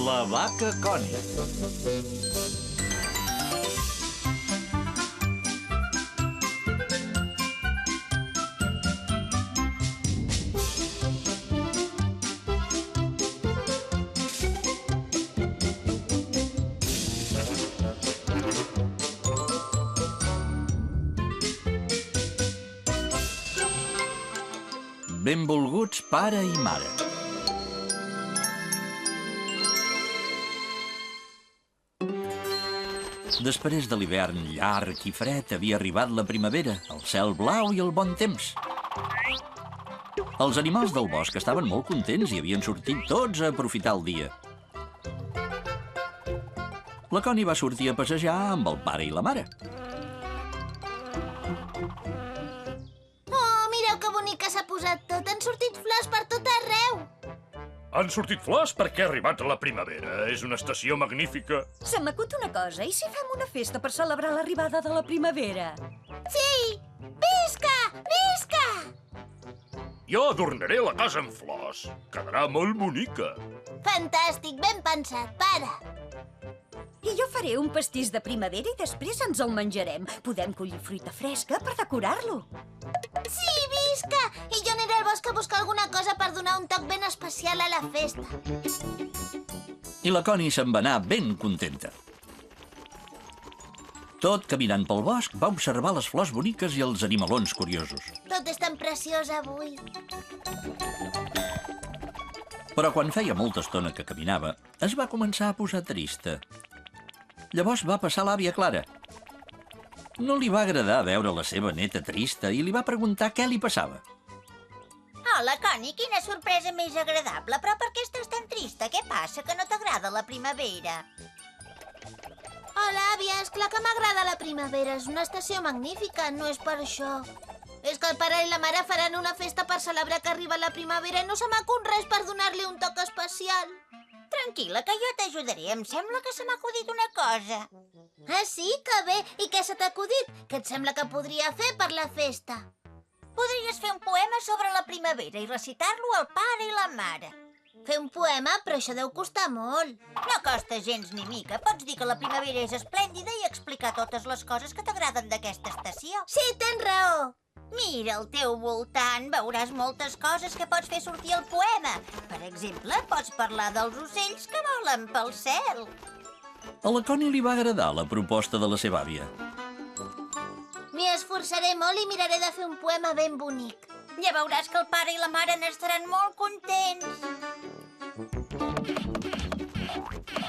La vaca Connie. Benvolguts pare i mare. Després de l'hivern llarg i fred havia arribat la primavera, el cel blau i el bon temps. Els animals del bosc estaven molt contents i havien sortit tots a aprofitar el dia. La Connie va sortir a passejar amb el pare i la mare. S'ha posat tot. Han sortit flors per tot arreu. Han sortit flors perquè ha arribat la primavera. És una estació magnífica. Se m'acut una cosa. I si fem una festa per celebrar l'arribada de la primavera? Sí! Visca! Visca! Jo adornaré la casa amb flors. Quedarà molt bonica. Fantàstic, ben pensat, pare. I jo faré un pastís de primavera i després ens el menjarem. Podem collir fruita fresca per decorar-lo. Sí, visca! I jo aniré al bosc a buscar alguna cosa per donar un toc ben especial a la festa. I la Connie se'n va anar ben contenta. Tot caminant pel bosc va observar les flors boniques i els animalons curiosos. Tot és tan preciós avui. Però quan feia molta estona que caminava, es va començar a posar trista. Llavors va passar l'àvia Clara. No li va agradar veure la seva neta trista i li va preguntar què li passava. Hola, Connie, quina sorpresa més agradable. Però per què estàs tan trista? Què passa, que no t'agrada la primavera? Hola, àvia, esclar que m'agrada la primavera. És una estació magnífica, no és per això. És que el pare i la mare faran una festa per celebrar que arriba la primavera i no se m'acut res per donar-li un toc especial. Tranquil·la, que jo t'ajudaré. Em sembla que se m'ha acudit una cosa. Ah, sí? Que bé. I què se t'ha acudit? Què et sembla que podria fer per la festa? Podries fer un poema sobre la primavera i recitar-lo al pare i la mare. Fer un poema? Però això deu costar molt. No costa gens ni mica. Pots dir que la primavera és esplèndida i explicar totes les coses que t'agraden d'aquesta estació. Sí, tens raó. Mira al teu voltant, veuràs moltes coses que pots fer sortir al poema. Per exemple, pots parlar dels ocells que volen pel cel. A la Connie li va agradar la proposta de la seva àvia. M'hi esforçaré molt i miraré de fer un poema ben bonic. Ja veuràs que el pare i la mare n'estaran molt contents.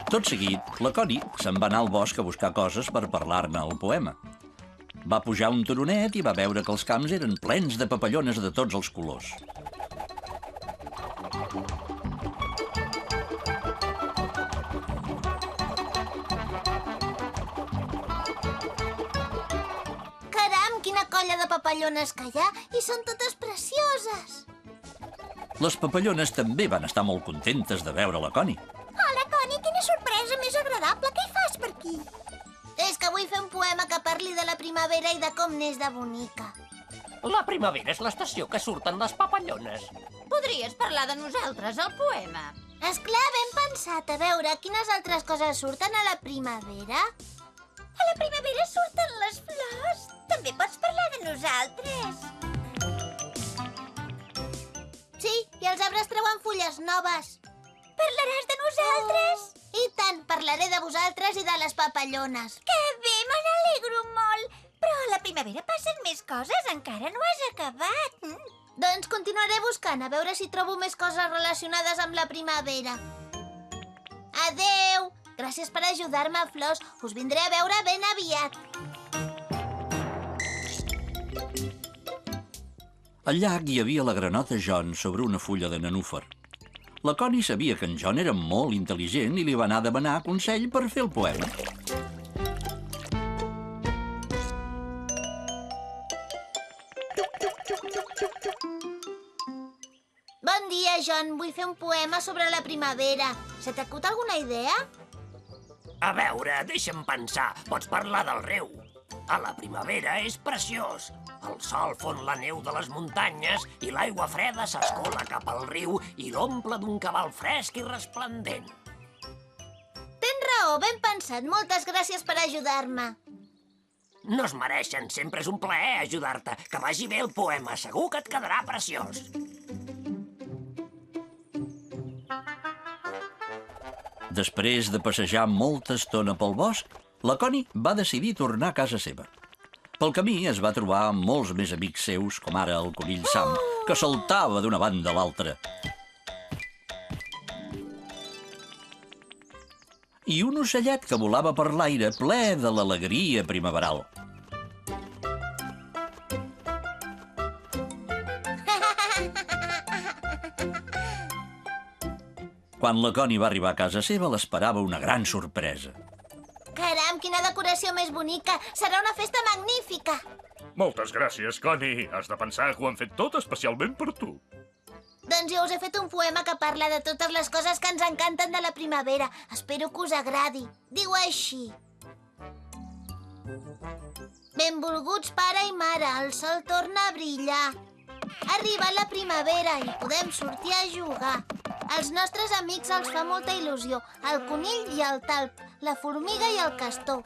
Tot seguit, la Connie se'n va anar al bosc a buscar coses per parlar-ne al poema. Va pujar un turonet i va veure que els camps eren plens de papallones de tots els colors. Caram, quina colla de papallones que hi ha! I són totes precioses! Les papallones també van estar molt contentes de veure la Connie. Hola, Connie, quina sorpresa més agradable! Què hi fas per aquí? És que vull fer un poema que parli de la primavera i de com n'és de bonica. La primavera és l'estació que surten les papallones. Podries parlar de nosaltres al poema. Esclar, ben pensat. A veure, quines altres coses surten a la primavera? A la primavera surten les flors. També pots parlar de nosaltres. Sí, i els arbres treuen fulles noves. Parlaràs de nosaltres? I tant, parlaré de vosaltres i de les papallones. Que bé, me n'alegro molt. Però a la primavera passen més coses, encara no has acabat. Doncs continuaré buscant, a veure si trobo més coses relacionades amb la primavera. Adeu! Gràcies per ajudar-me, flors. Us vindré a veure ben aviat. Al llac hi havia la granota John sobre una fulla de nenúfar. La Connie sabia que en John era molt intel·ligent i li va anar a demanar consell per fer el poema. Bon dia, John. Vull fer un poema sobre la primavera. Se t'acut alguna idea? A veure, deixa'm pensar. Pots parlar del riu. A la primavera és preciós. El sol fon la neu de les muntanyes i l'aigua freda s'escola cap al riu i l'omple d'un cabal fresc i resplendent. Oh, ben pensat. Moltes gràcies per ajudar-me. No es mereixen, sempre és un plaer ajudar-te. Que vagi bé el poema, segur que et quedarà preciós. Després de passejar molta estona pel bosc, la Connie va decidir tornar a casa seva. Pel camí es va trobar amb molts més amics seus, com ara el conill Sam, que saltava d'una banda a l'altra. I un ocellet que volava per l'aire ple de l'alegria primaveral. Quan la Connie va arribar a casa seva, l'esperava una gran sorpresa. Caram, quina decoració més bonica. Serà una festa magnífica. Moltes gràcies, Connie. Has de pensar que ho han fet tot especialment per tu. Doncs jo us he fet un poema que parla de totes les coses que ens encanten de la primavera. Espero que us agradi. Diu així. Benvolguts pare i mare, el sol torna a brillar. Ha arribat la primavera i podem sortir a jugar. Als nostres amics els fa molta il·lusió. El conill i el talp, la formiga i el castor.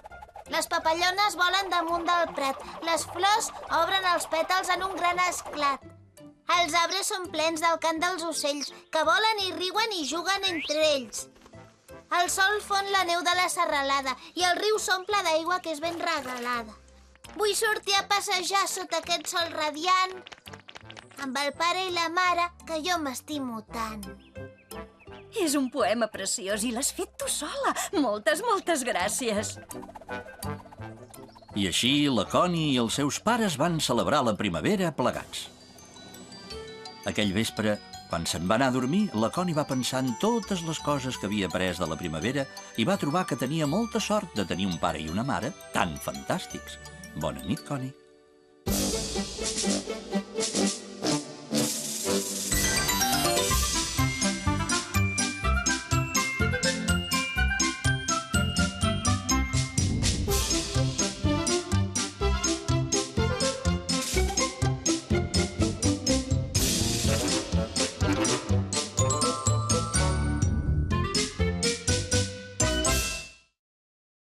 Les papallones volen damunt del prat. Les flors obren els pètals en un gran esclat. Els arbres són plens del cant dels ocells, que volen i riuen i juguen entre ells. El sol fon la neu de la serralada i el riu s'omple d'aigua que és ben regalada. Vull sortir a passejar sota aquest sol radiant amb el pare i la mare, que jo m'estimo tant. És un poema preciós i l'has fet tu sola. Moltes, moltes gràcies. I així la Connie i els seus pares van celebrar la primavera plegats. Aquell vespre, quan se'n va anar a dormir, la Connie va pensar en totes les coses que havia après de la primavera i va trobar que tenia molta sort de tenir un pare i una mare tan fantàstics. Bona nit, Connie.